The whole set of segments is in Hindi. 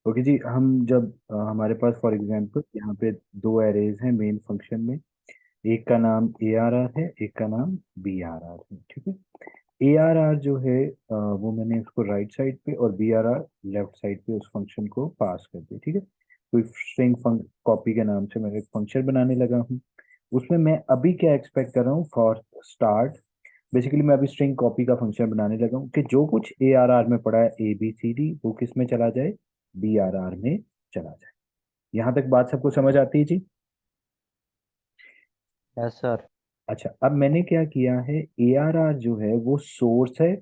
ओके जी, हम जब हमारे पास फॉर एग्जांपल यहाँ पे दो एरेज हैं मेन फंक्शन में। एक का नाम ए आर आर है, एक का नाम बी आर आर है। ठीक है। ए आर आर जो है वो मैंने उसको राइट साइड पे और B R R left side पे उस फंक्शन को पास कर दिया। ठीक है। कोई स्ट्रिंग कॉपी के नाम से मैं एक फंक्शन बनाने लगा हूँ। उसमें मैं अभी क्या एक्सपेक्ट कर रहा हूँ फॉर स्टार्ट। बेसिकली मैं अभी स्ट्रिंग कॉपी का फंक्शन बनाने लगा हूँ कि जो कुछ ए आर आर में पड़ा है ए बी सी डी वो किस में चला जाए, बी आर आर में चला जाए। यहाँ तक बात सबको समझ आती है जी? Yes sir. अच्छा, अब मैंने क्या किया है, ए आर आर जो है वो सोर्स है।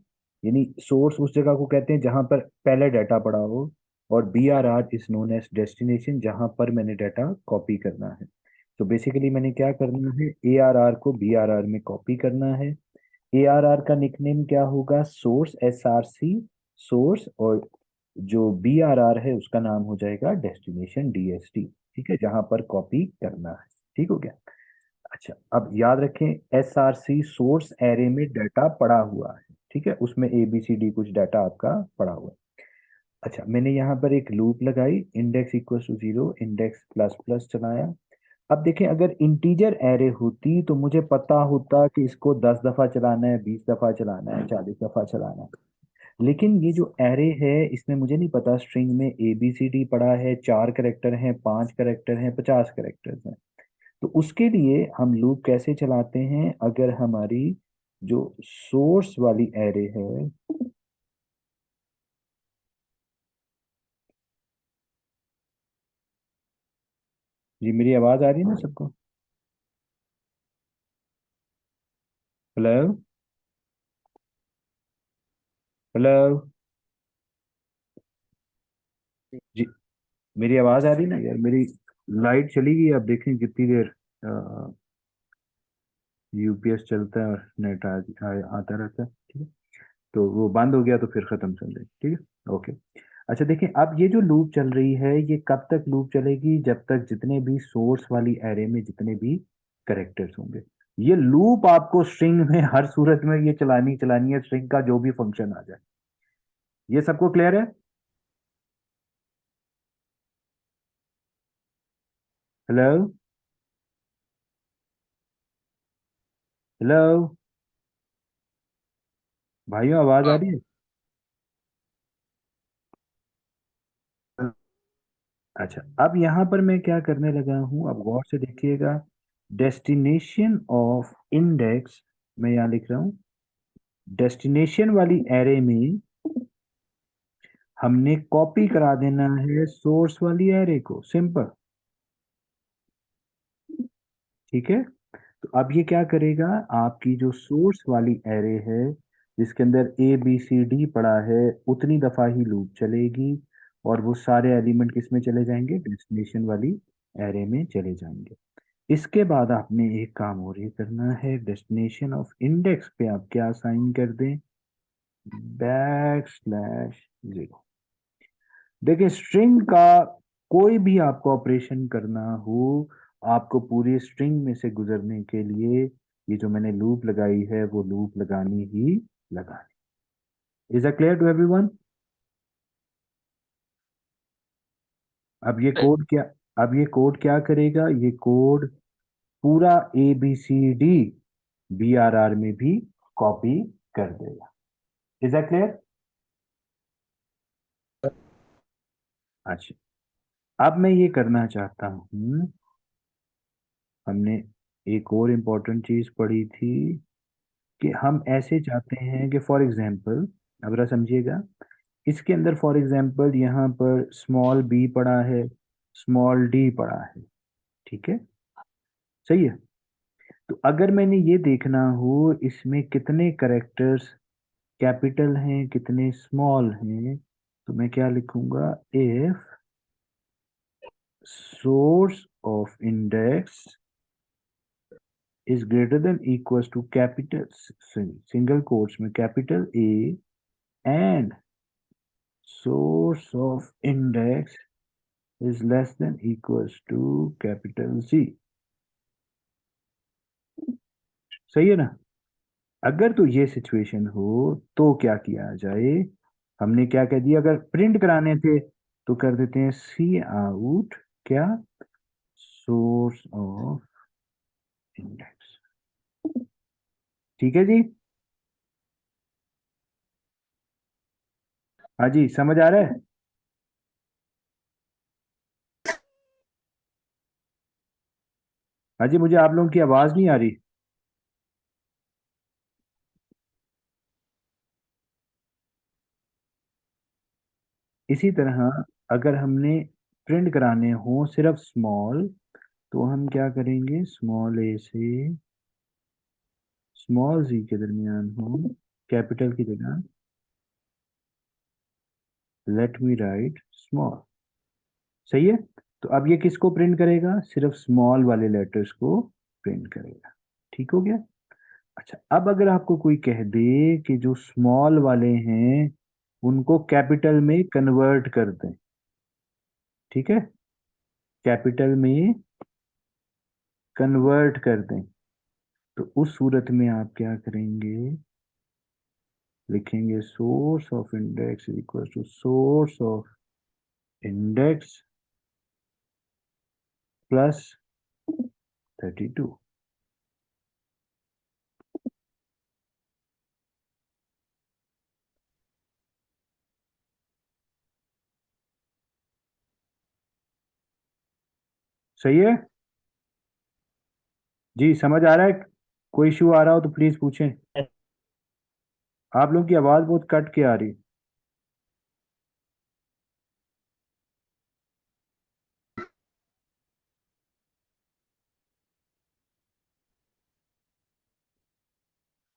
यानी सोर्स उस जगह को कहते हैं जहां पर पहले डाटा पड़ा हो। और B R R is known as destination, जहां पर मैंने डाटा कॉपी करना है। तो बेसिकली मैंने क्या करना है, ए आर आर को बी आर आर में कॉपी करना है। ए आर आर का निकनेम क्या होगा, source, S R C, source. और जो बी आर आर है उसका नाम हो जाएगा डेस्टिनेशन, डी एस टी। ठीक है, जहां पर कॉपी करना है। ठीक हो गया। अच्छा, अब याद रखें S R C source array में डाटा पड़ा हुआ है। ठीक है, उसमें ए बी सी डी कुछ डाटा आपका पड़ा हुआ है। अच्छा, मैंने यहाँ पर एक लूप लगाई, index equal to zero, index plus plus चलाया। अब देखें, अगर इंटीजर एरे होती तो मुझे पता होता कि इसको 10 दफा चलाना है, 20 दफा चलाना है, 40 दफा चलाना है। लेकिन ये जो एरे है इसमें मुझे नहीं पता स्ट्रिंग में ए बी सी डी पड़ा है, 4 करेक्टर हैं, 5 करेक्टर हैं, 50 करेक्टर हैं। तो उसके लिए हम लूप कैसे चलाते हैं, अगर हमारी जो सोर्स वाली एरे है। जी, मेरी आवाज आ रही है ना सबको? हेलो? हेलो? जी, मेरी आवाज आ रही है ना यार? मेरी लाइट चली गई, अब देखें कितनी देर यूपीएस चलता है और नेट आता रहता है। ठीक है। तो वो बंद हो गया तो फिर खत्म समझे। ठीक है, ओके। अच्छा देखिए, अब ये जो लूप चल रही है ये कब तक लूप चलेगी, जब तक जितने भी सोर्स वाली एरे में जितने भी करेक्टर्स होंगे। ये लूप आपको स्ट्रिंग में हर सूरत में ये चलानी चलानी है, स्ट्रिंग का जो भी फंक्शन आ जाए। ये सबको क्लियर है? हेलो? हेलो भाइयों, आवाज आ रही है? अच्छा, अब यहां पर मैं क्या करने लगा हूं, अब गौर से देखिएगा। डेस्टिनेशन ऑफ इंडेक्स, मैं यहां लिख रहा हूं, डेस्टिनेशन वाली एरे में हमने कॉपी करा देना है सोर्स वाली एरे को, सिंपल। ठीक है। तो अब ये क्या करेगा, आपकी जो सोर्स वाली एरे है जिसके अंदर ए बी सी डी पड़ा है, उतनी दफा ही लूप चलेगी। और वो सारे एलिमेंट किस में चले जाएंगे, डेस्टिनेशन वाली एरे में चले जाएंगे। इसके बाद आपने एक काम और ये करना है, डेस्टिनेशन ऑफ इंडेक्स पे आप क्या साइन कर दें, \0। देखिए, स्ट्रिंग का कोई भी आपको ऑपरेशन करना हो, आपको पूरी स्ट्रिंग में से गुजरने के लिए ये जो मैंने लूप लगाई है वो लूप लगानी ही लगानी। Is a clear to everyone? अब ये कोड क्या, अब ये कोड क्या करेगा, ये कोड पूरा A B C D B R R में भी कॉपी कर देगा। Is that clear? अच्छा, अब मैं ये करना चाहता हूँ, हमने एक और इम्पोर्टेंट चीज पढ़ी थी कि हम ऐसे चाहते हैं कि फॉर एग्जांपल, अब जरा समझिएगा, इसके अंदर फॉर एग्जांपल यहाँ पर स्मॉल बी पड़ा है, स्मॉल डी पड़ा है। ठीक है, सही है। तो अगर मैंने ये देखना हो इसमें कितने करेक्टर्स कैपिटल हैं कितने स्मॉल हैं, तो मैं क्या लिखूंगा, if source of index is greater than equals to capital single quotes में capital A and source of index is less than equals to capital C। सही है ना? अगर तो ये सिचुएशन हो तो क्या किया जाए, हमने क्या कह दिया, अगर प्रिंट कराने थे तो कर देते हैं सी आउट क्या, सोर्स ऑफ इंडेक्स। ठीक है जी। हाँ जी, समझ आ रहा है। हाँ जी, मुझे आप लोगों की आवाज नहीं आ रही। इसी तरह अगर हमने प्रिंट कराने हो सिर्फ स्मॉल, तो हम क्या करेंगे, स्मॉल ए से स्मॉल जी के दरमियान हो कैपिटल की जगह लेट मी राइट स्मॉल। सही है। तो अब ये किसको प्रिंट करेगा, सिर्फ स्मॉल वाले लेटर्स को प्रिंट करेगा। ठीक हो गया। अच्छा, अब अगर आपको कोई कह दे कि जो स्मॉल वाले हैं उनको कैपिटल में कन्वर्ट कर दें, ठीक है, कैपिटल में कन्वर्ट कर दें, तो उस सूरत में आप क्या करेंगे, लिखेंगे source of index equal to source of index plus 32। सही है जी, समझ आ रहा है। कोई इशू आ रहा हो तो प्लीज पूछें। आप लोगों की आवाज बहुत कट के आ रही।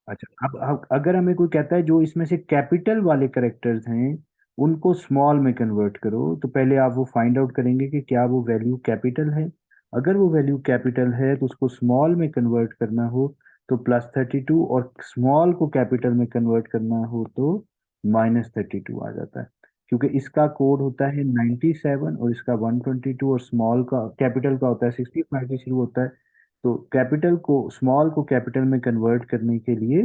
अच्छा, अब अगर हमें कोई कहता है जो इसमें से कैपिटल वाले करेक्टर्स हैं उनको स्मॉल में कन्वर्ट करो, तो पहले आप वो फाइंड आउट करेंगे कि क्या वो वैल्यू कैपिटल है। अगर वो वैल्यू कैपिटल है तो उसको स्मॉल में कन्वर्ट करना हो तो +32, और स्मॉल को कैपिटल में कन्वर्ट करना हो तो -32 आ जाता है। क्योंकि इसका कोड होता है 97 और इसका 122, और स्मॉल का कैपिटल का होता है 65 से शुरू होता है। तो कैपिटल को स्मॉल को कैपिटल में कन्वर्ट करने के लिए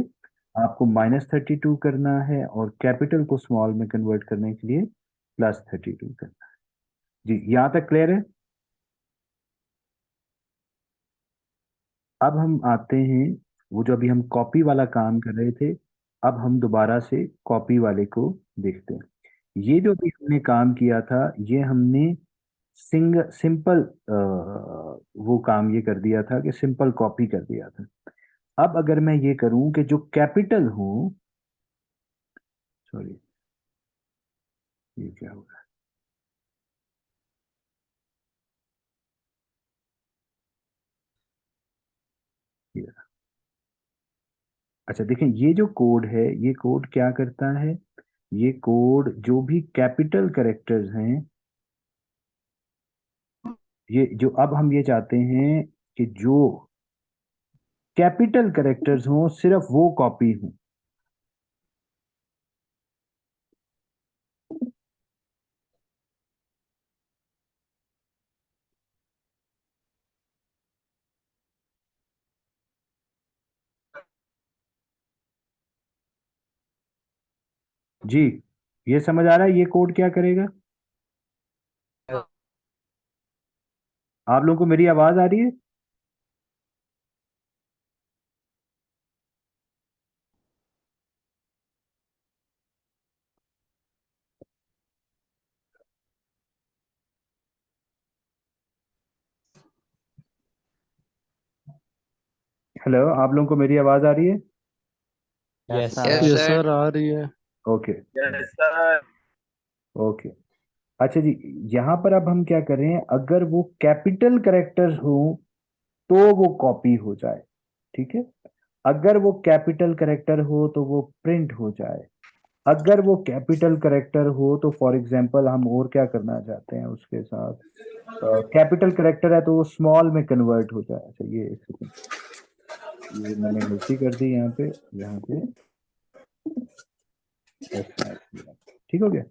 आपको -32 करना है, और कैपिटल को स्मॉल में कन्वर्ट करने के लिए +32 करना है। जी, यहाँ तक क्लियर है। अब हम आते हैं, वो जो अभी हम कॉपी वाला काम कर रहे थे, अब हम दोबारा से कॉपी वाले को देखते हैं। ये जो भी हमने काम किया था, ये हमने सिंपल वो काम ये कर दिया था कि सिंपल कॉपी कर दिया था। अब अगर मैं ये करूं कि जो कैपिटल हो, सॉरी, ये क्या होगा, ये, अच्छा देखें, ये जो कोड है ये कोड क्या करता है, ये कोड जो भी कैपिटल करेक्टर्स हैं, ये जो अब हम ये चाहते हैं कि जो कैपिटल करेक्टर्स हों सिर्फ वो कॉपी हों। जी, ये समझ आ रहा है ये कोड क्या करेगा। आप लोगों को मेरी आवाज आ रही है। हेलो, आप लोगों को मेरी आवाज आ रही है। Yes yes sir. Yes sir. Sir, आ रही है। ओके। Yes sir. ओके। अच्छा जी, यहाँ पर अब हम क्या कर रहे हैं, अगर वो कैपिटल करेक्टर्स हो तो वो कॉपी हो जाए, ठीक है। अगर वो कैपिटल करेक्टर हो तो वो प्रिंट हो जाए। अगर वो कैपिटल करेक्टर हो तो फॉर एग्जांपल हम और क्या करना चाहते हैं उसके साथ, कैपिटल करेक्टर है तो वो स्मॉल में कन्वर्ट हो जाए। अच्छा, ये एक सेकंड, ये मैंने गलती कर दी यहाँ पे, यहाँ पे एस मैच किया। ठीक हो गया।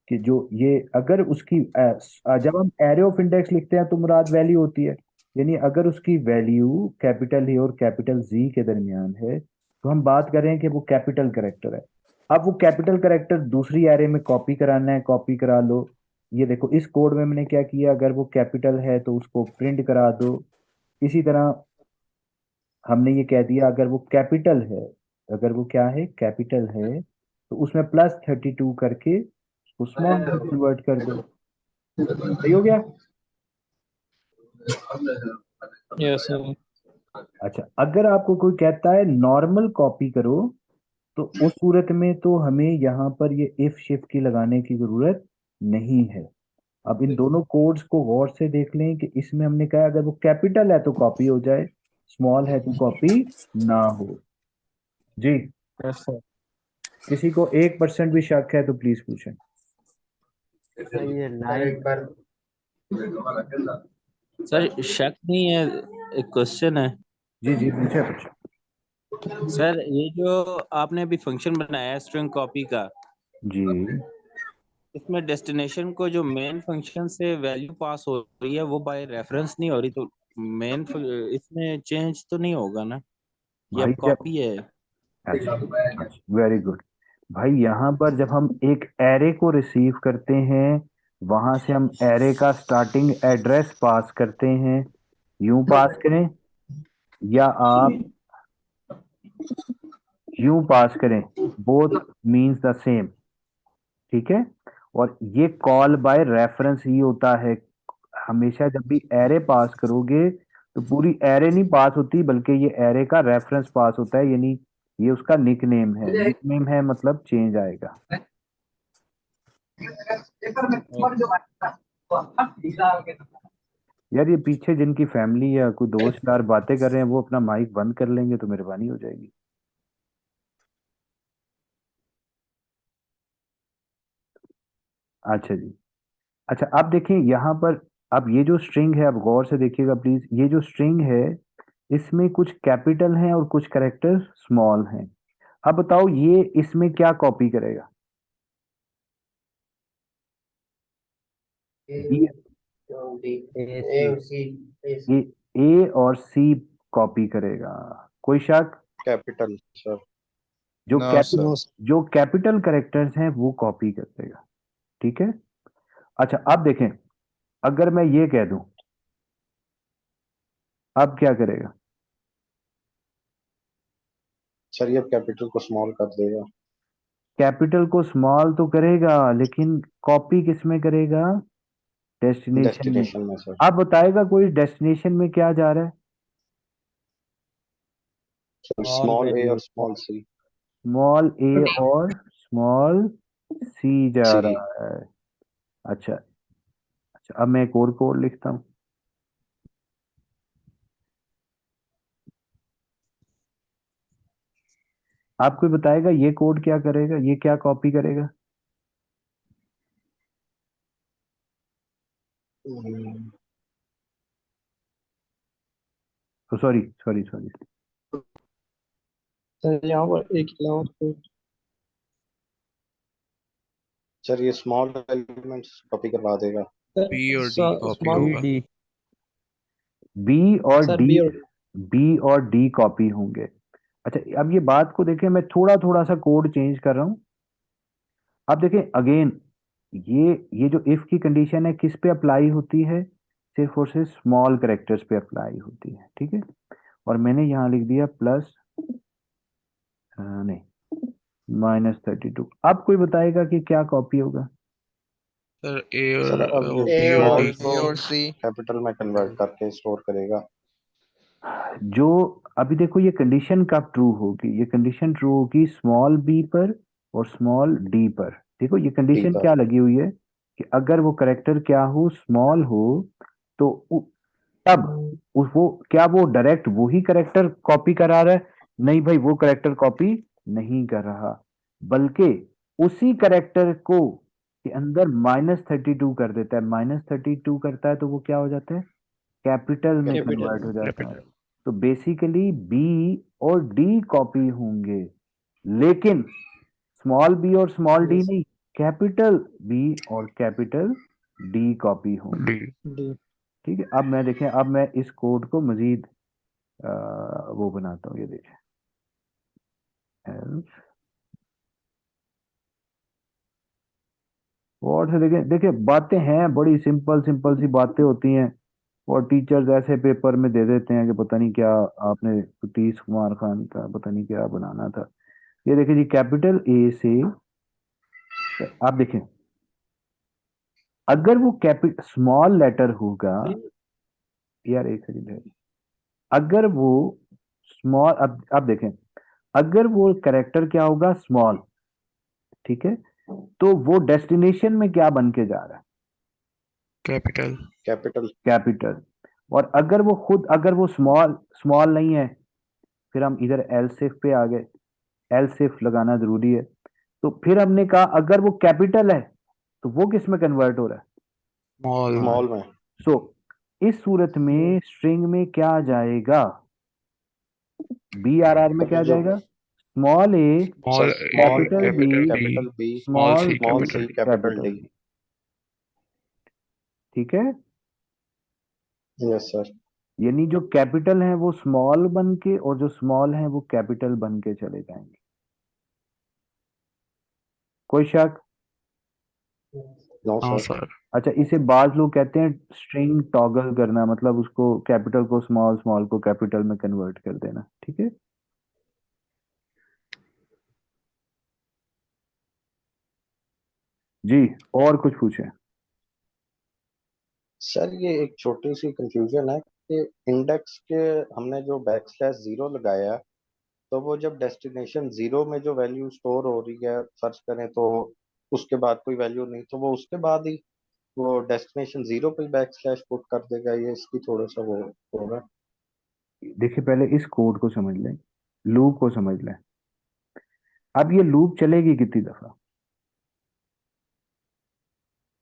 कि जो ये अगर उसकी जब हम एरे ऑफ इंडेक्स लिखते हैं तो मुराद वैल्यू होती है, यानी अगर उसकी वैल्यू कैपिटल ए और कैपिटल जी के दरमियान है तो हम बात कर रहे हैं कि वो कैपिटल करेक्टर है। अब वो कैपिटल करेक्टर दूसरी एरे में कॉपी कराना है, कॉपी करा लो। ये देखो इस कोड में मैंने क्या किया, अगर वो कैपिटल है तो उसको प्रिंट करा दो। इसी तरह हमने ये कह दिया अगर वो कैपिटल है, अगर वो क्या है, कैपिटल है, तो उसमें +32 करके उसको स्मॉल में कन्वर्ट कर दो। सही हो गया। Yes sir. अच्छा, अगर आपको कोई कहता है नॉर्मल कॉपी करो, तो उस सूरत में तो हमें यहाँ पर ये इफ शिफ्ट की लगाने की जरूरत नहीं है। अब इन दोनों कोड्स को गौर से देख लें कि इसमें हमने कहा अगर वो कैपिटल है तो कॉपी हो जाए, स्मॉल है तो कॉपी ना हो। जी, यस सर। किसी को 1% भी शक है तो प्लीज पूछें। सर ये लाइन सर शक नहीं है, एक क्वेश्चन है। जी जी, पूछे पूछे। सर ये जो आपने अभी फंक्शन बनाया है स्ट्रिंग कॉपी का, जी इसमें डेस्टिनेशन को जो मेन फंक्शन से वैल्यू पास हो रही है वो बाय रेफरेंस नहीं हो रही, तो मेन इसमें चेंज तो नहीं होगा ना? ये भाई अब जब, कॉपी है। अच्छा, वेरी गुड। भाई यहाँ पर जब हम एक एरे को रिसीव करते हैं, वहां से हम एरे का स्टार्टिंग एड्रेस पास करते हैं। यूं पास करें या आप यूं पास करें, बोथ मीन्स द सेम। ठीक है। और ये कॉल बाय रेफरेंस ही होता है। हमेशा जब भी एरे पास करोगे तो पूरी एरे नहीं पास होती, बल्कि ये एरे का रेफरेंस पास होता है, यानी ये उसका निकनेम है। निकनेम है मतलब चेंज आएगा। यार ये पीछे जिनकी फैमिली या कोई दोस्त यार बातें कर रहे हैं, वो अपना माइक बंद कर लेंगे तो मेहरबानी हो जाएगी। अच्छा जी। अच्छा, अब देखें यहाँ पर, अब ये जो स्ट्रिंग है, अब गौर से देखिएगा प्लीज, ये जो स्ट्रिंग है इसमें कुछ कैपिटल हैं और कुछ कैरेक्टर स्मॉल हैं। अब बताओ ये इसमें क्या कॉपी करेगा? बी, ए, ए और सी कॉपी करेगा। कोई शक? Capital sir. जो नो कैपिटल सर। जो कैपिटल करेक्टर्स हैं वो कॉपी कर देगा। ठीक है। अच्छा, अब देखें, अगर मैं ये कह दूं, अब क्या करेगा? सर ये कैपिटल को स्मॉल कर देगा। कैपिटल को स्मॉल तो करेगा, लेकिन कॉपी किस में करेगा? डेस्टिनेशन में। डेस्टिनेशन में सर। अब बताएगा कोई डेस्टिनेशन में क्या जा रहा है? ऑल स्मॉल ए वैल्यू। और स्मॉल सी। स्मॉल ए और स्मॉल सी जा सी। रहा है। अच्छा। अच्छा, अब मैं एक और कोड लिखता हूं। आपको बताएगा ये कोड क्या करेगा, ये क्या कॉपी करेगा? Sorry sorry sorry. सर यहाँ पर एक और सर ये स्मॉल एलिमेंट्स कॉपी करवा देगा। बी और डी कॉपी बी होगा। डी। बी और सर डी, बी और बी और डी कॉपी होंगे। अच्छा, अब ये बात को देखें, मैं थोड़ा थोड़ा सा कोड चेंज कर रहा हूं। अब देखें अगेन, ये जो इफ की कंडीशन है किस पे अप्लाई होती है? सिर्फ और सिर्फ स्मॉल करेक्टर्स पे अप्लाई होती है। ठीक है। और मैंने यहाँ लिख दिया प्लस, नहीं, -32। अब कोई बताएगा कि क्या कॉपी होगा? सर ए सर अब और ये बी और स्मॉल डी को और सी। कैपिटल में कन्वर्ट करके स्टोर करेगा। जो अभी देखो ये कंडीशन कब ट्रू होगी? ये कंडीशन ट्रू होगी स्मॉल बी पर और स्मॉल डी पर। देखो ये डी कंडीशन पर। क्या लगी हुई है कि अगर वो करेक्टर क्या हो, स्मॉल हो, तो तब वो क्या, वो डायरेक्ट वही करेक्टर कॉपी करा रहा है? नहीं भाई, वो करेक्टर कॉपी नहीं कर रहा, बल्कि उसी करेक्टर को के अंदर -32 कर देता है। -32 करता है तो वो क्या हो जाता है? कैपिटल में कैपिटल कन्वर्ट हो जाता है। कैपिटल। तो बेसिकली बी और डी कॉपी होंगे, लेकिन स्मॉल बी और स्मॉल डी नहीं, कैपिटल बी और कैपिटल डी कॉपी होंगे। डी। डी। ठीक है। अब मैं देखें, अब मैं इस कोड को मजीद वो बनाता हूँ। ये देखें, else और से देखिए देखिए बातें हैं, बड़ी सिंपल सिंपल सी बातें होती हैं, और टीचर्स ऐसे पेपर में दे देते हैं कि पता नहीं क्या, आपने तीस कुमार खान का पता नहीं क्या बनाना था। ये देखिए जी, कैपिटल ए से आप देखें, अगर वो कैपिटल स्मॉल लेटर होगा, यार एक सेकंड है, अगर वो स्मॉल, अब देखें, अगर वो करेक्टर क्या होगा, स्मॉल, ठीक है, तो वो डेस्टिनेशन में क्या बन के जा रहा है, कैपिटल। कैपिटल। कैपिटल। और अगर वो खुद, अगर वो स्मॉल स्मॉल नहीं है, फिर हम इधर एल सिफ पे आ गए, एल सिफ लगाना जरूरी है। तो फिर हमने कहा अगर वो कैपिटल है तो वो किस में कन्वर्ट हो रहा है, स्मॉल। स्मॉल में। सो इस सूरत में स्ट्रिंग में क्या जाएगा, बी आर आर में क्या अभी जो जाएगा, small A small sir A small capital B capital B capital B small small C small C capital C D. Capital capital D. D, ठीक है। Yes sir. यानी जो कैपिटल है वो स्मॉल बन के, और जो स्मॉल है वो कैपिटल बन के चले जाएंगे। कोई शक? नो हाँ सर। सर। अच्छा, इसे बाज लोग कहते हैं स्ट्रिंग टॉगल करना, मतलब उसको कैपिटल को स्मॉल, स्मॉल को कैपिटल में कन्वर्ट कर देना, ठीक है। जी, और कुछ पूछे? सर ये एक छोटी सी कंफ्यूजन है कि इंडेक्स के हमने जो बैक स्लैश जीरो लगाया है, तो वो जब डेस्टिनेशन जीरो में जो वैल्यू स्टोर हो रही है सर्च करें तो उसके बाद कोई वैल्यू नहीं, तो वो उसके बाद ही वो डेस्टिनेशन जीरो पे बैक स्लैश पुट कर देगा, ये इसकी थोड़ा सा वो होगा। देखिए पहले इस कोड को समझ लें, लूप को समझ लें। अब ये लूप चलेगी कितनी दफा,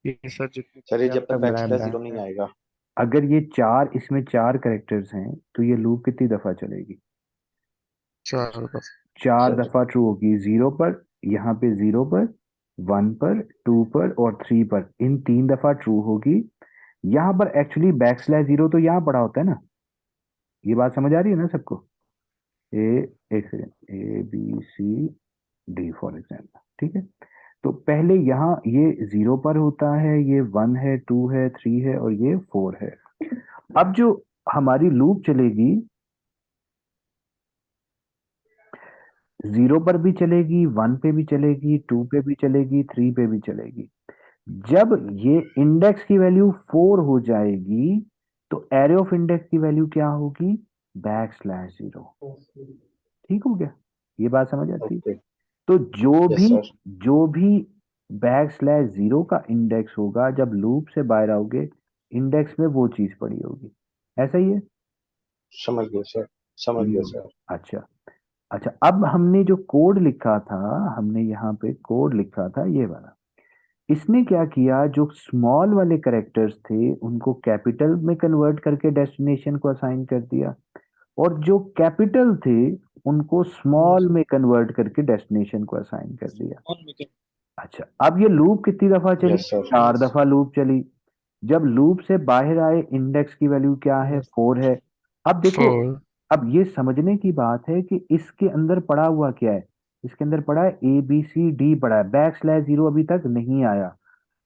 ये सर जितनी सर ये जब जब तक तक बैक स्लैश बैक जीरो नहीं आएगा। अगर ये चार, इसमें चार करेक्टर्स हैं, तो ये लूप कितनी दफा चलेगी, चार बस। चार सर दफा ट्रू होगी, जीरो पर, यहाँ पे जीरो पर, वन पर, टू पर और थ्री पर, इन तीन दफा ट्रू होगी। यहाँ पर एक्चुअली बैक स्लैश जीरो तो यहाँ पड़ा होता है ना, ये बात समझ आ रही है ना सबको, ए, एक second, A B C D for example, ठीक है। तो पहले यहाँ ये जीरो पर होता है, ये वन है, टू है, थ्री है और ये फोर है। अब जो हमारी लूप चलेगी, जीरो पर भी चलेगी, वन पे भी चलेगी, टू पे भी चलेगी, थ्री पे भी चलेगी। जब ये इंडेक्स की वैल्यू फोर हो जाएगी, तो एरे ऑफ इंडेक्स की वैल्यू क्या होगी, बैक स्लैश जीरो। ठीक हो गया, ये बात समझ आती? ओके। तो जो यस भी सर। जो भी बैक स्लैश जीरो का इंडेक्स होगा, जब लूप से बाहर आओगे, इंडेक्स में वो चीज पड़ी होगी। ऐसा ही है, समझ गया सर। समझ गया क्लियर हो सर। गया? अच्छा। अच्छा, अब हमने जो कोड लिखा था, हमने यहाँ पे कोड लिखा था ये वाला, इसने क्या किया, जो स्मॉल वाले करेक्टर्स थे उनको कैपिटल में कन्वर्ट करके डेस्टिनेशन को असाइन कर दिया, और जो कैपिटल थे उनको स्मॉल में कन्वर्ट करके डेस्टिनेशन को असाइन कर दिया। अच्छा, अब ये लूप कितनी दफा चली, यस सर। चार दफा लूप चली। जब लूप से बाहर आए, इंडेक्स की वैल्यू क्या है, फोर है। अब देखो, फोर। अब ये समझने की बात है कि इसके अंदर पड़ा हुआ क्या है, इसके अंदर पड़ा है ए बी सी डी पड़ा है, बैक स्लैश जीरो अभी तक नहीं आया,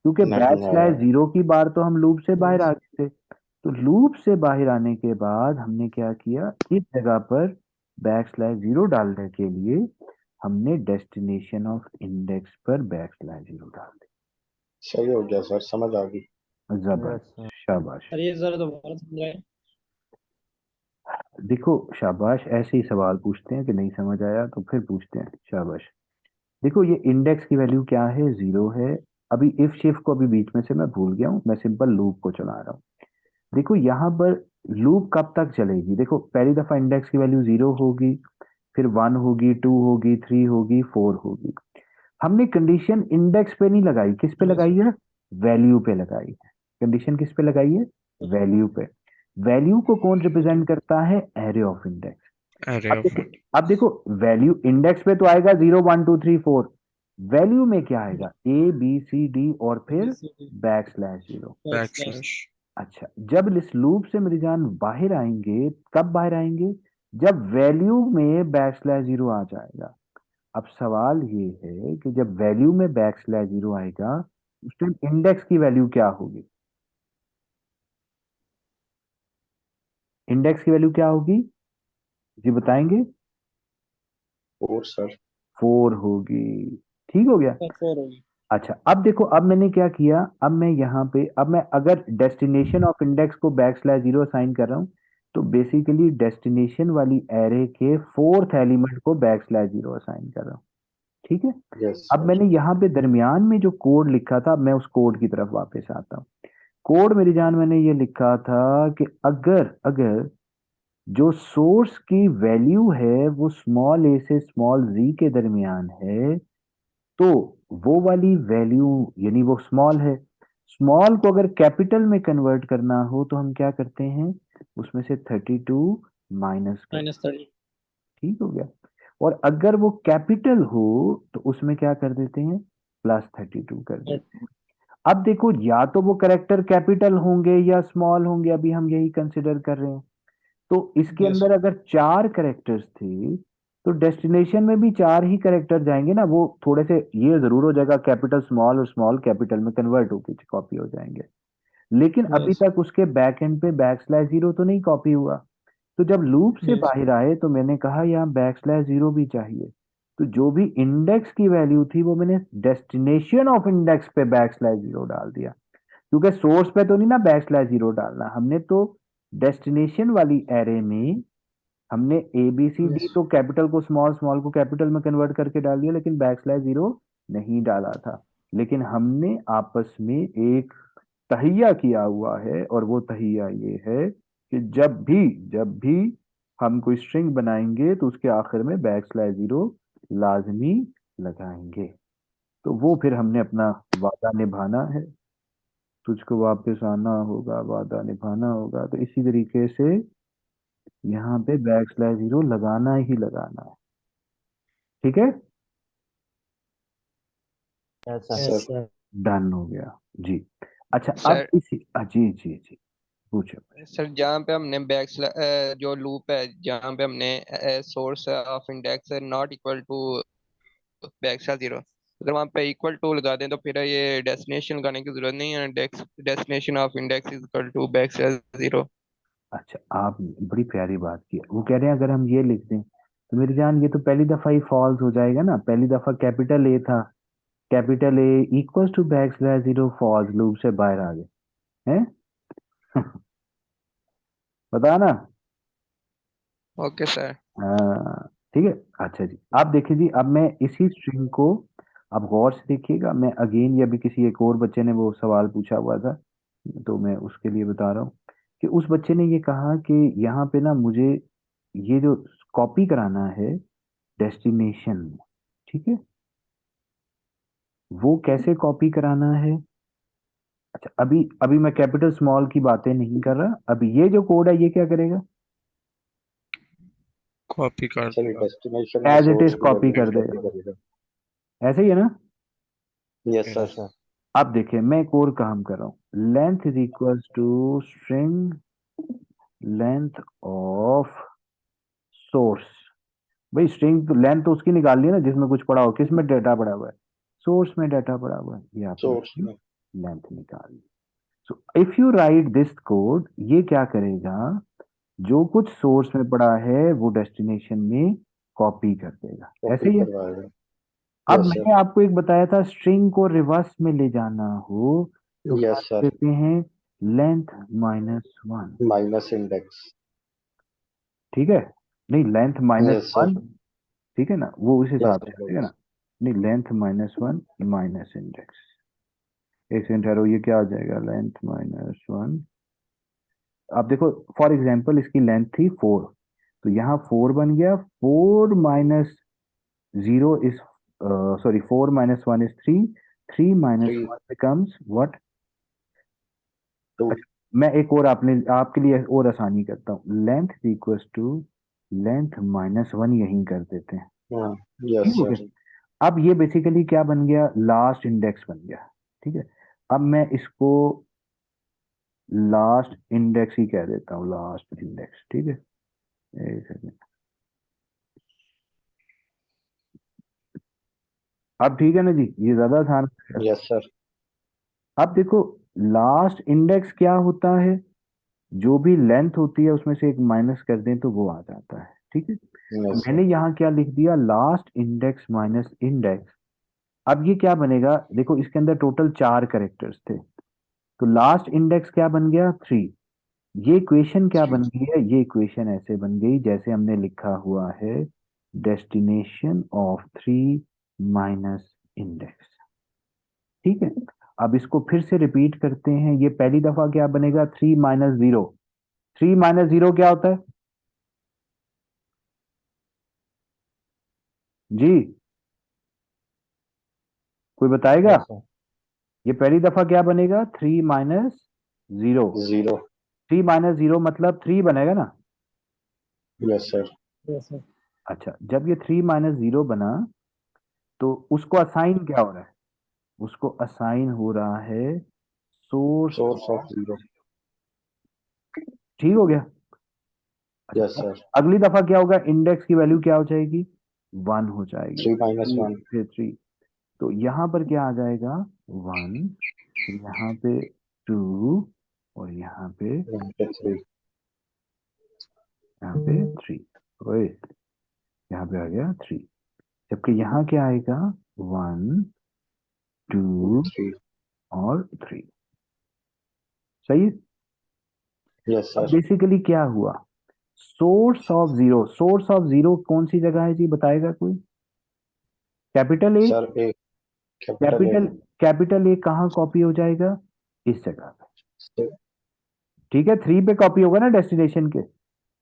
क्योंकि बैक नहीं आया। स्लैश जीरो की बार तो हम लूप से बाहर आ गए थे। तो लूप से बाहर आने के बाद हमने क्या किया, इस जगह पर बैक स्लैश जीरो डालने के लिए हमने डेस्टिनेशन ऑफ इंडेक्स पर बैक स्लैश जीरो डाल सही हो गया सर, समझ आ गई। दिया। यस जबरदस्त, सर। शाबाश। अरे ये जरा दोबारा समझाएं। देखो शाबाश, ऐसे ही सवाल पूछते हैं कि नहीं समझ आया तो फिर पूछते हैं, शाबाश। देखो ये इंडेक्स की वैल्यू क्या है, जीरो है। अभी इफ शिफ्ट को अभी बीच में से मैं भूल गया हूँ, मैं सिंपल लूप को चला रहा हूँ। देखो यहाँ पर लूप कब तक चलेगी, देखो पहली दफा इंडेक्स की वैल्यू जीरो होगी, फिर वन होगी, टू होगी, थ्री होगी, फोर होगी। हमने कंडीशन इंडेक्स पे नहीं लगाई, किस पे लगाई है, वैल्यू पे लगाई है। कंडीशन किस पे लगाई है, वैल्यू पे। वैल्यू को कौन रिप्रेजेंट करता है, एरे ऑफ इंडेक्स। अरे अब ऑफ। देखो, अब देखो वैल्यू इंडेक्स पे तो आएगा zero one two three four, value में क्या आएगा, ए बी सी डी और फिर back slash zero. Back slash. अच्छा, जब इस लूप से मेरी जान बाहर आएंगे, कब बाहर आएंगे, जब वैल्यू में बैक स्लैश जीरो आ जाएगा। अब सवाल ये है कि जब वैल्यू में बैक स्लैश जीरो आएगा उस टाइम इंडेक्स की वैल्यू क्या होगी? इंडेक्स की वैल्यू क्या होगी जी, बताएंगे? 4 सर। 4 होगी। ठीक हो गया। 4 होगी। अच्छा, अब देखो, अब मैंने क्या किया, अब मैं यहाँ पे, अब मैं अगर डेस्टिनेशन ऑफ इंडेक्स को /0 असाइन कर रहा हूँ, तो बेसिकली डेस्टिनेशन वाली एरे के 4th एलिमेंट को /0 असाइन कर रहा हूँ। ठीक है। यस अब सर। मैंने यहाँ पे दरमियान में जो कोड लिखा था, अब मैं उस कोड की तरफ वापस आता हूँ। कोड मेरी जान, मैंने ये लिखा था कि अगर अगर जो सोर्स की वैल्यू है वो स्मॉल ए से स्मॉल जी के दरमियान है, तो वो वाली वैल्यू, यानी वो स्मॉल है, स्मॉल को अगर कैपिटल में कन्वर्ट करना हो तो हम क्या करते हैं, उसमें से 32 माइनस कर, -30। ठीक हो गया। और अगर वो कैपिटल हो तो उसमें क्या कर देते हैं, +32 कर देते हैं। अब देखो, या तो वो करेक्टर कैपिटल होंगे या स्मॉल होंगे, अभी हम यही कंसिडर कर रहे हैं। तो इसके यस। अंदर अगर 4 करेक्टर्स थे, तो डेस्टिनेशन में भी 4 ही करेक्टर जाएंगे ना, वो थोड़े से ये जरूर हो जाएगा कैपिटल स्मॉल और स्मॉल कैपिटल में कन्वर्ट होके कॉपी हो जाएंगे, लेकिन अभी यस। तक उसके बैक एंड पे /0 तो नहीं कॉपी हुआ। तो जब लूप से यस। बाहर आए तो मैंने कहा यहाँ /0 भी चाहिए। तो जो भी इंडेक्स की वैल्यू थी वो मैंने डेस्टिनेशन ऑफ इंडेक्स पे /0 डाल दिया, क्योंकि सोर्स पे तो नहीं ना /0 डालना, हमने तो डेस्टिनेशन वाली एरे में हमने A B C D yes. तो कैपिटल को स्मॉल, स्मॉल को कैपिटल में कन्वर्ट करके डाल दिया, लेकिन /0 नहीं डाला था। लेकिन हमने आपस में एक तहिया किया हुआ है, और वो तहिया ये है कि जब भी हम कोई स्ट्रिंग बनाएंगे तो उसके आखिर में /0 लाजमी लगाएंगे। तो वो फिर हमने अपना वादा निभाना है, तुझको वापस आना होगा, वादा निभाना होगा, तो इसी तरीके से यहाँ पे /0 लगाना ही लगाना है। ठीक है, yes sir. Yes sir sir. Done हो गया जी। अच्छा, अब सर इसी जी जी जी, पूछो। सर जहाँ पे हमने जो लूप है जहाँ पे हमने source of index not equal to /0, अगर वहाँ पे इक्वल टू लगा दें तो फिर ये डेस्टिनेशन लगाने की जरूरत नहीं है, destination of index is equal to /0। अच्छा, आप बड़ी प्यारी बात की, वो कह रहे हैं अगर हम ये लिख दें तो मेरी जान ये तो पहली दफा ही फॉल्स हो जाएगा ना, पहली दफा कैपिटल ए था, capital A equals to /0, false, loop से बाहर आ गए हैं। पता ना। Okay sir. हाँ, ठीक है। अच्छा जी, आप देखिए जी, अब मैं इसी स्ट्रिंग को, आप गौर से देखिएगा, मैं अगेन, ये अभी किसी एक और बच्चे ने वो सवाल पूछा हुआ था, तो मैं उसके लिए बता रहा हूँ कि उस बच्चे ने ये कहा कि यहाँ पे ना मुझे ये जो कॉपी कराना है डेस्टिनेशन, ठीक है, वो कैसे कॉपी कराना है। अच्छा, अभी अभी मैं कैपिटल स्मॉल की बातें नहीं कर रहा, अभी ये जो कोड है ये क्या करेगा, कॉपी कर सर देगा। डेस्टिनेशन में एज इट सोर्स इज की कॉपी वैल्यू कर कॉपी देगा, करेगा। ऐसे ही है ना। Yes yes sir. सर। अब देखिए, मैं एक और काम कर रहा हूँ, length is equals to string length of source. भाई स्ट्रिंग तो लेंथ तो उसकी निकाल ली ना जिसमें कुछ पड़ा हो, किस में डेटा पड़ा हुआ है, सोर्स में डेटा पड़ा हुआ है, ये आपने सोर्स उसकी में। लेंथ निकाल ली। So if you write this code, ये क्या करेगा, जो कुछ सोर्स में पड़ा है वो डेस्टिनेशन में कॉपी कर देगा, ऐसे कॉपी ही है। करवाएगा। अब यस मैंने सर। आपको एक बताया था, स्ट्रिंग को रिवर्स में ले जाना हो तो क्या यस कर सर। देते हैं, लेंथ -1, माइनस इंडेक्स। ठीक है, नहीं length minus yes one sir. ठीक है ना, वो उस यस हिसाब से, ठीक है सर। ना। नहीं, लेंथ -1 माइनस इंडेक्स, एक सेकंड ठहरो, ये क्या आ जाएगा, लेंथ -1, आप देखो, फॉर एग्जांपल इसकी लेंथ थी 4, तो यहाँ 4 बन गया, 4 - 0 is, sorry, 4 - 1 is 3, 3 - 1 3 becomes what. 2। अच्छा, मैं एक और आपने आपके लिए और आसानी करता हूँ, length is equal to length -1 यहीं कर देते हैं, हाँ। ठीक यस हो सर। गया। अब ये बेसिकली क्या बन गया, लास्ट इंडेक्स बन गया, ठीक है। अब मैं इसको लास्ट इंडेक्स ही कह देता हूँ, लास्ट इंडेक्स, ठीक है, एक सेकंड। अब ठीक है ना जी, ये ज्यादा आसान है। Yes sir. अब देखो लास्ट इंडेक्स क्या होता है, जो भी लेंथ होती है उसमें से एक माइनस कर दें तो वो आ जाता है, ठीक है। तो यस मैंने यहाँ क्या लिख दिया, लास्ट इंडेक्स माइनस इंडेक्स। अब ये क्या बनेगा, देखो इसके अंदर टोटल 4 कैरेक्टर्स थे, तो लास्ट इंडेक्स क्या बन गया 3। ये इक्वेशन क्या बन गई है, ये इक्वेशन ऐसे बन गई जैसे हमने लिखा हुआ है, डेस्टिनेशन ऑफ 3 माइनस इंडेक्स, ठीक है। अब इसको फिर से रिपीट करते हैं, ये पहली दफा क्या बनेगा 3 माइनस 0। 3 माइनस 0 क्या होता है जी, कोई बताएगा। Yes sir. ये पहली दफा क्या बनेगा 3 माइनस 0। 0। 3 माइनस 0 मतलब 3 बनेगा ना। Yes sir. Yes sir. अच्छा, जब ये 3 माइनस 0 बना तो उसको असाइन क्या हो रहा है, उसको असाइन हो रहा है सोर्स। Source of 0। ठीक हो गया। अच्छा, यस सर। अगली दफा क्या होगा, इंडेक्स की वैल्यू क्या हो जाएगी 1 हो जाएगी, 3 माइनस 2 1। फिर 3। तो यहां पर क्या आ जाएगा 1, यहाँ पे 2 और यहाँ पे 3। 3। ओए, यहाँ पे आ गया 3, जबकि यहाँ क्या आएगा 1 2 3। और 3। सही है। यस अब सर। बेसिकली क्या हुआ, सोर्स ऑफ 0, सोर्स ऑफ 0 कौन सी जगह है जी, बताएगा कोई। Capital A, sir A, capital A. Capital capital A कहाँ कॉपी हो जाएगा, इस जगह पे, ठीक है। 3 पे कॉपी होगा ना डेस्टिनेशन के।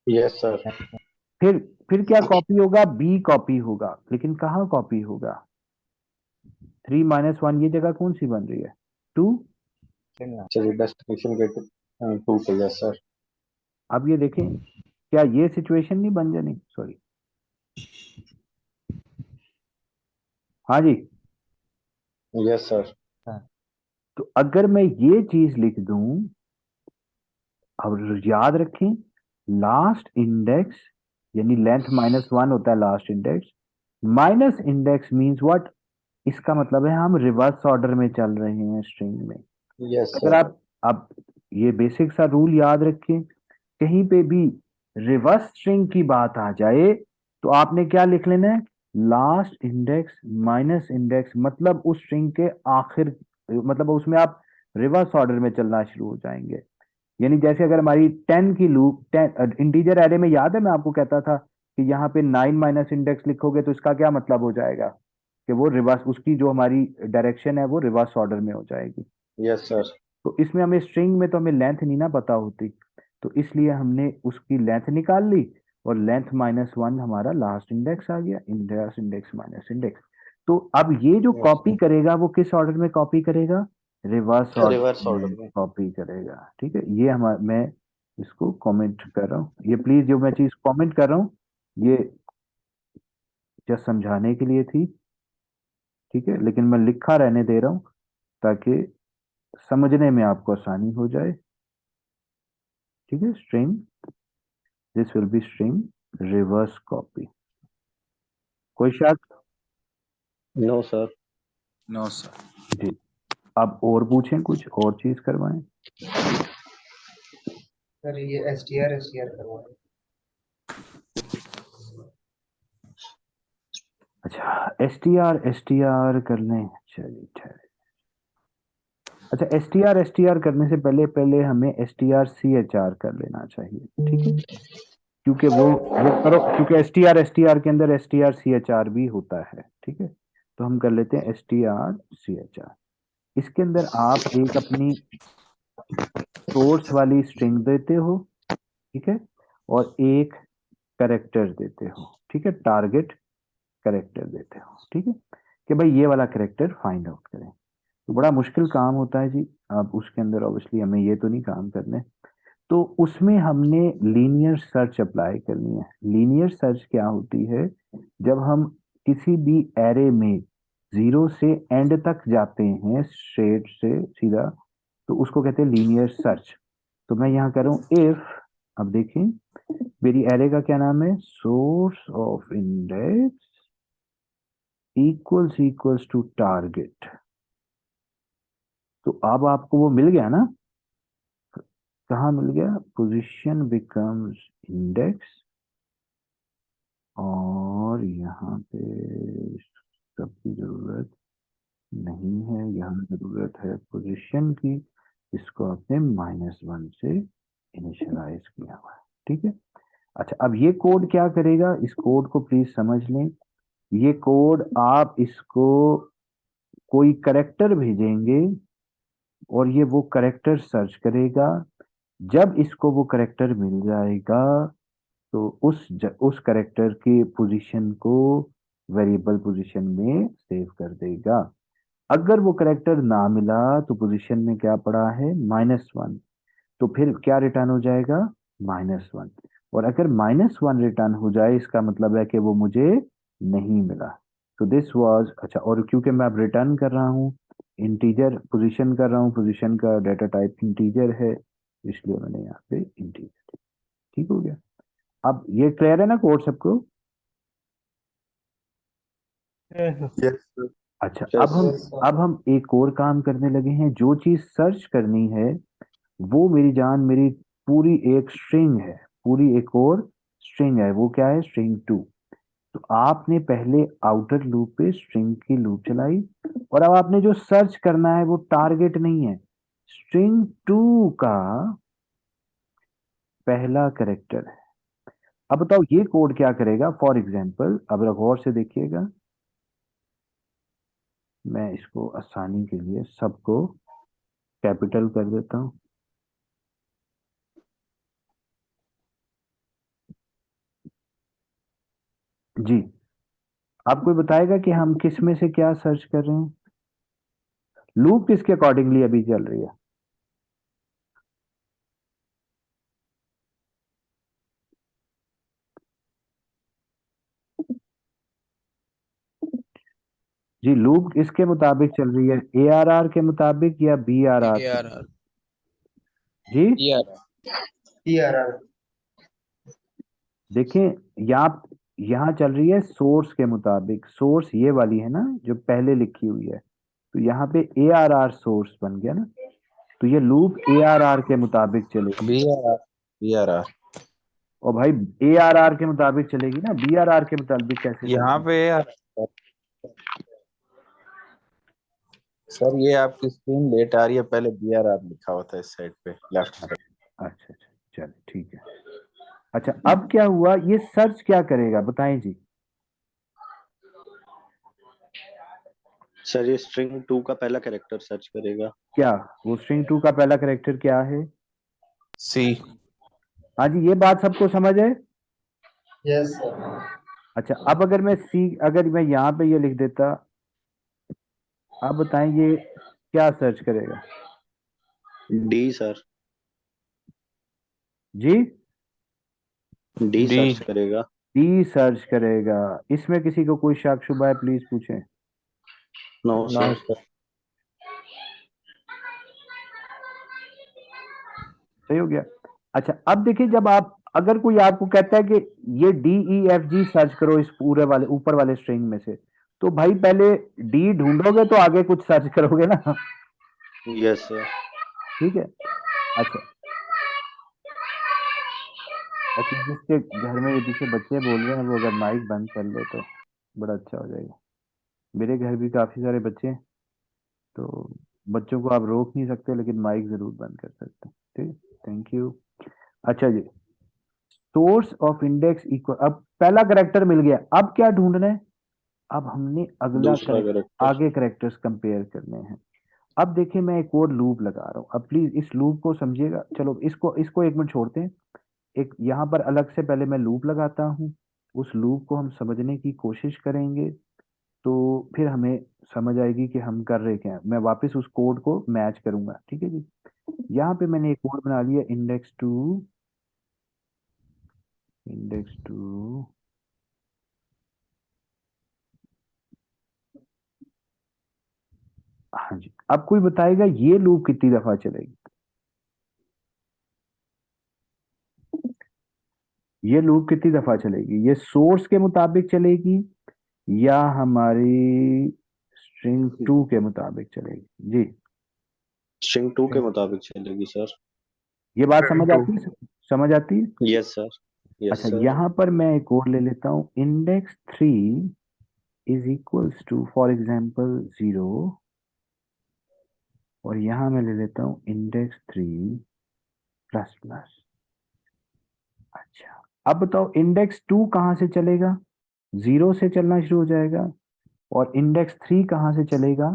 Yes sir. फिर फिर क्या कॉपी होगा, बी कॉपी होगा, लेकिन कहाँ कॉपी होगा 3 माइनस 1, ये जगह कौन सी बन रही है 2। चलिए डेस्टिनेशन के 2 पे। Yes sir. अब ये देखें, क्या ये सिचुएशन नहीं बन जानी, सॉरी, हाँ जी। Yes sir. तो अगर मैं ये चीज लिख दूं, अब याद रखें, लास्ट इंडेक्स यानी लेंथ माइनस 1 होता है last index, minus index means what, इसका मतलब है हम रिवर्स ऑर्डर में चल रहे हैं स्ट्रिंग में। यस अगर सर। आप अब ये बेसिक सा रूल याद रखें, कहीं पे भी रिवर्स स्ट्रिंग की बात आ जाए तो आपने क्या लिख लेना है, लास्ट इंडेक्स माइनस इंडेक्स, मतलब उस स्ट्रिंग के आखिर, मतलब उसमें आप रिवर्स ऑर्डर में चलना शुरू हो जाएंगे। यानी जैसे अगर हमारी 10 की लूप 10 इंटीजर एरे में, याद है मैं आपको कहता था कि यहाँ पे 9 माइनस इंडेक्स लिखोगे तो इसका क्या मतलब हो जाएगा कि वो रिवर्स, उसकी जो हमारी डायरेक्शन है वो रिवर्स ऑर्डर में हो जाएगी। Yes sir. तो इसमें हमें स्ट्रिंग में तो हमें लेंथ नहीं ना पता होती, तो इसलिए हमने उसकी लेंथ निकाल ली और लेंथ माइनस 1 हमारा लास्ट इंडेक्स आ गया, लास्ट इंडेक्स माइनस इंडेक्स। तो अब ये जो यस कॉपी करेगा वो किस ऑर्डर में कॉपी करेगा, reverse sir. Order reverse order में में। कॉपी करेगा, ठीक है। ये हमारा, मैं इसको कमेंट कर रहा हूँ, ये प्लीज जो मैं चीज कमेंट कर रहा हूँ ये जस्ट समझाने के लिए थी, ठीक है, लेकिन मैं लिखा रहने दे रहा हूँ ताकि समझने में आपको आसानी हो जाए, ठीक है। String, this will be string reverse copy. कोई शक, नो सर। No sir. जी। अब और पूछें, कुछ और चीज करवाएं। सर ये एस टी आर करवाएं। अच्छा, एस टी आर कर लें, चलिए ठहरे। अच्छा, एस टी आर करने से पहले पहले हमें S T R C H R कर लेना चाहिए, ठीक है, क्योंकि वो करो, क्योंकि एस टी आर के अंदर S T R C H R भी होता है, ठीक है। तो हम कर लेते हैं S T R C H R. इसके अंदर आप एक अपनी सोर्स वाली स्ट्रिंग देते हो, ठीक है, और एक करेक्टर देते हो, ठीक है, टारगेट करेक्टर देते हो, ठीक है, कि भाई ये वाला करेक्टर फाइंड आउट करें। तो बड़ा मुश्किल काम होता है जी, अब उसके अंदर ऑब्वियसली हमें ये तो नहीं काम करने, तो उसमें हमने लीनियर सर्च अप्लाई करनी है। लीनियर सर्च क्या होती है, जब हम किसी भी एरे में 0 से एंड तक जाते हैं स्ट्रेट से सीधा, तो उसको कहते हैं लीनियर सर्च। तो मैं यहाँ कर रहा हूँ इफ, अब देखें मेरी एरे का क्या नाम है, source of index equals to target. तो अब आपको वो मिल गया ना, कहाँ मिल गया, पोजीशन बिकम्स इंडेक्स, और यहाँ पे सबकी जरूरत नहीं है, यहाँ जरूरत है पोजीशन की, इसको आपने -1 से इनिशियलाइज किया हुआ है, ठीक है। अच्छा, अब ये कोड क्या करेगा, इस कोड को प्लीज समझ लें। ये कोड आप इसको कोई करेक्टर भेजेंगे और ये वो करेक्टर सर्च करेगा। जब इसको वो करेक्टर मिल जाएगा तो उस करेक्टर की पोजीशन को वेरिएबल पोजीशन में सेव कर देगा। अगर वो करेक्टर ना मिला तो पोजीशन में क्या पड़ा है, -1, तो फिर क्या रिटर्न हो जाएगा, -1। और अगर -1 रिटर्न हो जाए इसका मतलब है कि वो मुझे नहीं मिला। तो दिस वाज, अच्छा, और क्योंकि मैं अब रिटर्न कर रहा हूँ इंटीजर, पोजीशन कर रहा हूँ, पोजीशन का डाटा टाइप इंटीजर है, इसलिए मैंने यहाँ पे इंटीजर, ठीक हो गया। अब ये क्लियर है ना कोड सबको? यस अच्छा, यस Yes, sir. अब हम एक और काम करने लगे हैं। जो चीज सर्च करनी है वो मेरी जान, मेरी पूरी एक स्ट्रिंग है, पूरी एक और स्ट्रिंग है। वो क्या है, स्ट्रिंग 2। तो आपने पहले आउटर लूप पे स्ट्रिंग की लूप चलाई, और अब आपने जो सर्च करना है वो टारगेट नहीं है, स्ट्रिंग 2 का पहला कैरेक्टर है। अब बताओ ये कोड क्या करेगा। फॉर एग्जाम्पल, अब गौर से देखिएगा, मैं इसको आसानी के लिए सबको कैपिटल कर देता हूं। जी, आपको बताएगा कि हम किस में से क्या सर्च कर रहे हैं। लूप किसके अकॉर्डिंगली अभी चल रही है, जी लूप किसके मुताबिक चल रही है, ARR के मुताबिक या BRR के? ARR जी TRR. देखिए, यहाँ चल रही है सोर्स के मुताबिक। सोर्स ये वाली है ना जो पहले लिखी हुई है, तो यहाँ पे ARR सोर्स बन गया ना, तो ये लूप ARR के मुताबिक चलेगी। BRR और भाई ARR के मुताबिक चलेगी ना, BRR के मुताबिक कैसे यहाँ चलेगी? पे सर ये आपकी स्क्रीन लेट आ रही है, पहले BRR लिखा हुआ था इस साइड पे लेफ्ट में। अच्छा अच्छा, चलो ठीक है। अच्छा, अब क्या हुआ, ये सर्च क्या करेगा बताएं जी। सर ये स्ट्रिंग 2 का पहला कैरेक्टर सर्च करेगा। क्या वो स्ट्रिंग 2 का पहला कैरेक्टर क्या है? C हाँ जी, ये बात सबको समझ है? Yes, sir. अच्छा, अब अगर मैं यहाँ पे ये लिख देता, अब बताएं ये क्या सर्च करेगा? डी सर, जी, डी D सर्च करेगा। डी सर्च करेगा। इसमें किसी को कोई शक शुबा है, प्लीज पूछें। No no sir. सर। सही हो गया। अच्छा, अब देखिए, जब अगर कोई आपको कहता है कि ये DEFG सर्च करो इस पूरे वाले ऊपर वाले स्ट्रिंग में से, तो भाई पहले डी ढूंढोगे तो आगे कुछ सर्च करोगे ना। Yes sir. ठीक है। अच्छा अच्छा, जिसके घर में ये पीछे बच्चे बोल रहे हैं वो अगर माइक बंद कर ले तो बड़ा अच्छा हो जाएगा। मेरे घर भी काफी सारे बच्चे हैं, तो बच्चों को आप रोक नहीं सकते, लेकिन माइक जरूर बंद कर सकते हैं। ठीक है, थैंक यू। अच्छा जी, सोर्स ऑफ इंडेक्स इक्वल, अब पहला करेक्टर मिल गया, अब क्या ढूंढना है, अब हमने अगला दूसरा कैरेक्टर। आगे करेक्टर्स कंपेयर करने हैं। अब देखिए, मैं एक और लूप लगा रहा हूँ, अब प्लीज इस लूप को समझिएगा। चलो इसको इसको एक मिनट छोड़ते हैं। एक यहाँ पर अलग से पहले मैं लूप लगाता हूँ, उस लूप को हम समझने की कोशिश करेंगे, तो फिर हमें समझ आएगी कि हम कर रहे क्या हैं। मैं वापस उस कोड को मैच करूंगा, ठीक है जी। यहाँ पे मैंने एक कोड बना लिया, इंडेक्स टू। हाँ जी, अब कोई बताएगा ये लूप कितनी दफा चलेगी, ये लूप कितनी दफा चलेगी, ये सोर्स के मुताबिक चलेगी या हमारी स्ट्रिंग 2 के मुताबिक चलेगी? जी स्ट्रिंग 2 के मुताबिक चलेगी सर। ये बात String समझ 2. आती है? समझ आती है? यस सर, यस अच्छा, सर। यहाँ पर मैं एक और ले लेता हूँ, index 3 is equals to for example 0, और यहाँ मैं ले लेता हूँ इंडेक्स 3 प्लस प्लस। अच्छा, अब बताओ इंडेक्स 2 कहाँ से चलेगा? 0 से चलना शुरू हो जाएगा, और इंडेक्स 3 कहाँ से चलेगा?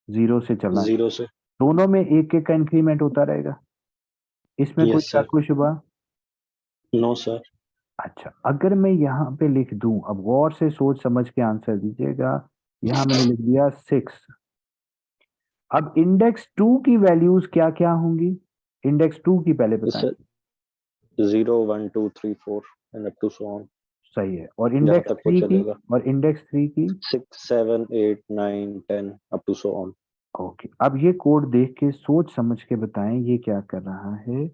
0 से चलना शुरू। 0 से। दोनों में एक एक का इंक्रीमेंट होता रहेगा, इसमें कोई यस शक सर। कोई शुबा? No sir. अच्छा, अगर मैं यहाँ पे लिख दूं, अब गौर से सोच समझ के आंसर दीजिएगा, यहाँ मैंने लिख दिया 6। अब इंडेक्स 2 की वैल्यूज क्या क्या होंगी? इंडेक्स 2 की पहले बताएं। Sir 0 1 2 3 4 and up to so on, सही है। और जहाँ इंडेक्स तक वो 3 की? चलेगा। और इंडेक्स 3 की? 6 7 8 9 10 up to so on. Okay, अब ये कोड देख के सोच समझ के बताएं ये क्या कर रहा है।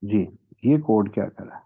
जी, ये कोड क्या कर रहा है?